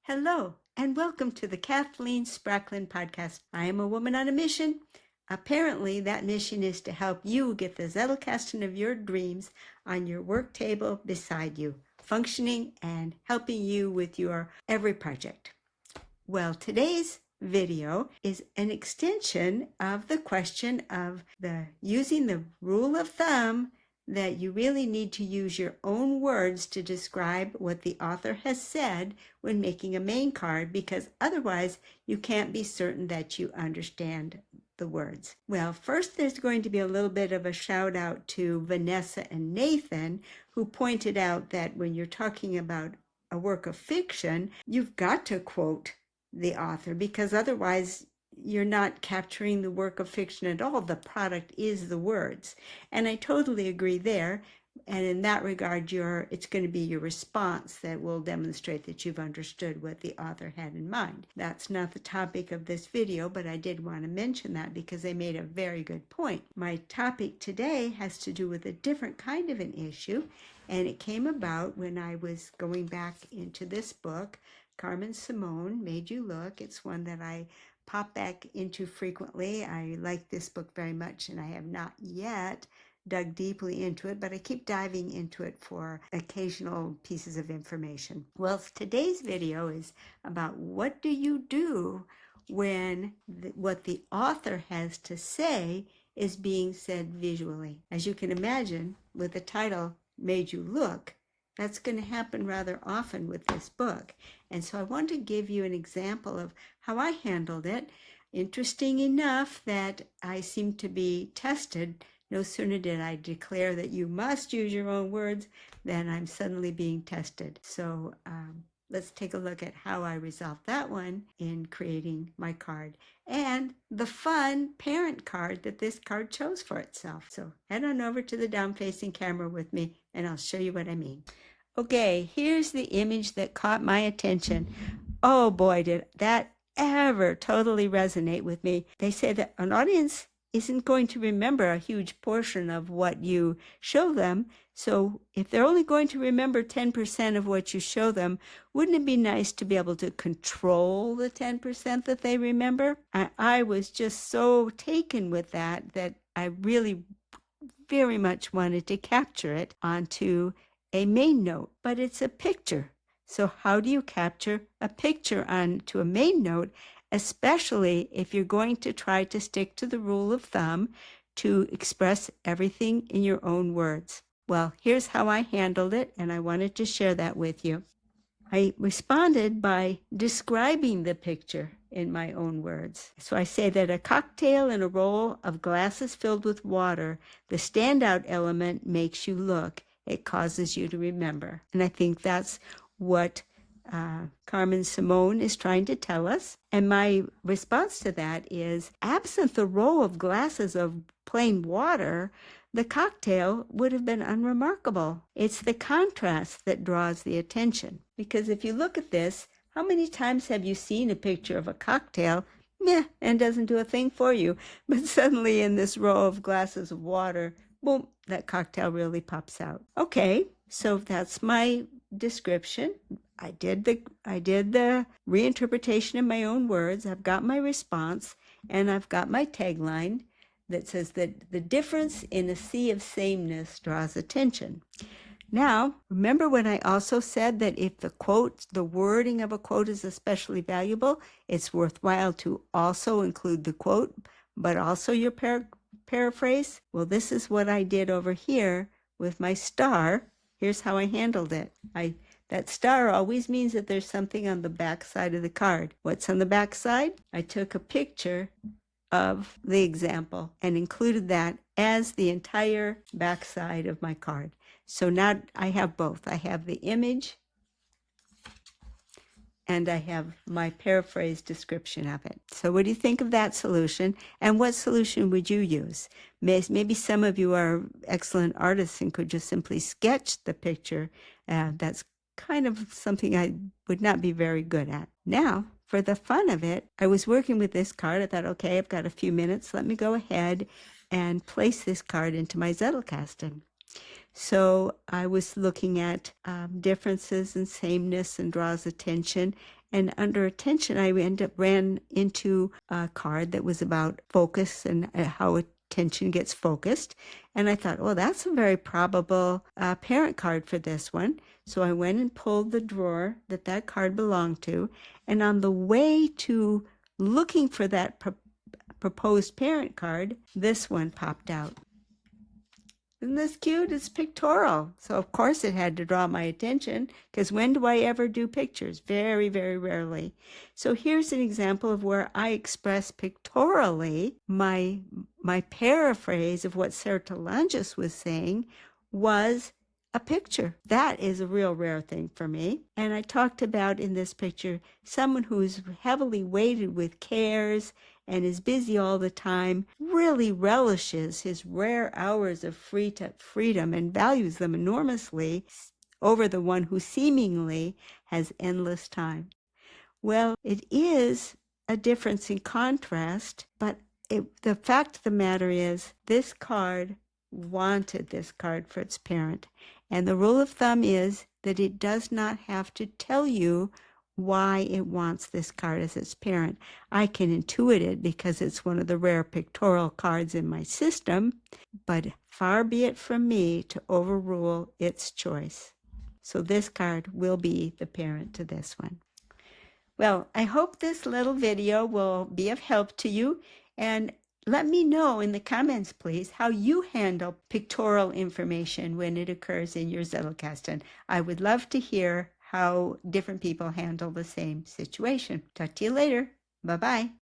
Hello, and welcome to the Kathleen Spracklin podcast. I am a woman on a mission. Apparently, that mission is to help you get the Zettelkasten of your dreams on your work table beside you, functioning and helping you with your every project. Well, today's video is an extension of the question of using the rule of thumb that you really need to use your own words to describe what the author has said when making a main card, because otherwise you can't be certain that you understand the words. Well, first there's going to be a little bit of a shout out to Vanessa and Nathan, who pointed out that when you're talking about a work of fiction, you've got to quote the author, because otherwise you're not capturing the work of fiction at all. The product is the words. And I totally agree there. And in that regard, it's going to be your response that will demonstrate that you've understood what the author had in mind. That's not the topic of this video, but I did want to mention that because they made a very good point. My topic today has to do with a different kind of an issue, and it came about when I was going back into this book, Carmen Simone, Made You Look. It's one that I pop back into frequently. I like this book very much, and I have not yet dug deeply into it, but I keep diving into it for occasional pieces of information. Well, today's video is about what do you do when what the author has to say is being said visually. As you can imagine, with the title Made You Look, that's going to happen rather often with this book. And so I want to give you an example of how I handled it. Interesting enough that I seem to be tested. No sooner did I declare that you must use your own words than I'm suddenly being tested. So let's take a look at how I resolved that one in creating my card and the fun parent card that this card chose for itself. So head on over to the down-facing camera with me and I'll show you what I mean. Okay, here's the image that caught my attention. Oh boy, did that ever totally resonate with me. They say that an audience isn't going to remember a huge portion of what you show them. So if they're only going to remember 10% of what you show them, wouldn't it be nice to be able to control the 10% that they remember? I was just so taken with that I really very much wanted to capture it onto a main note, but it's a picture. So how do you capture a picture onto a main note, especially if you're going to try to stick to the rule of thumb to express everything in your own words? Well, here's how I handled it, and I wanted to share that with you. I responded by describing the picture in my own words. So I say that a cocktail in a row of glasses filled with water, the standout element makes you look. It causes you to remember. And I think that's what Carmen Simone is trying to tell us. And my response to that is, absent the row of glasses of plain water, the cocktail would have been unremarkable. It's the contrast that draws the attention. Because if you look at this, how many times have you seen a picture of a cocktail, meh, and doesn't do a thing for you, but suddenly in this row of glasses of water, boom, that cocktail really pops out. Okay, so that's my description. I did the reinterpretation in my own words. I've got my response, and I've got my tagline that says that the difference in a sea of sameness draws attention. Now, remember when I also said that if the wording of a quote is especially valuable, it's worthwhile to also include the quote, but also your paraphrase? Well, this is what I did over here with my star. Here's how I handled it. That star always means that there's something on the back side of the card. What's on the back side? I took a picture of the example and included that as the entire back side of my card. So now I have both. I have the image and I have my paraphrased description of it. So what do you think of that solution? And what solution would you use? Maybe some of you are excellent artists and could just simply sketch the picture. That's kind of something I would not be very good at. Now, for the fun of it, I was working with this card. I thought, okay, I've got a few minutes. Let me go ahead and place this card into my Zettelkasten. So I was looking at differences and sameness and draws attention. And under attention, I ran into a card that was about focus and how attention gets focused. And I thought, well, that's a very probable parent card for this one. So I went and pulled the drawer that card belonged to. And on the way to looking for that proposed parent card, this one popped out. Isn't this cute? It's pictorial. So of course it had to draw my attention, because when do I ever do pictures? Very, very rarely. So here's an example of where I express pictorially my paraphrase of what Sertolanges was saying was a picture. That is a real rare thing for me. And I talked about in this picture someone who's heavily weighted with cares and is busy all the time, really relishes his rare hours of freedom and values them enormously over the one who seemingly has endless time. Well, it is a difference in contrast, but the fact of the matter is this card wanted this card for its parent. And the rule of thumb is that it does not have to tell you why it wants this card as its parent. I can intuit it because it's one of the rare pictorial cards in my system, but far be it from me to overrule its choice. So this card will be the parent to this one. Well, I hope this little video will be of help to you, and let me know in the comments, please, how you handle pictorial information when it occurs in your Zettelkasten. I would love to hear how different people handle the same situation. Talk to you later. Bye-bye.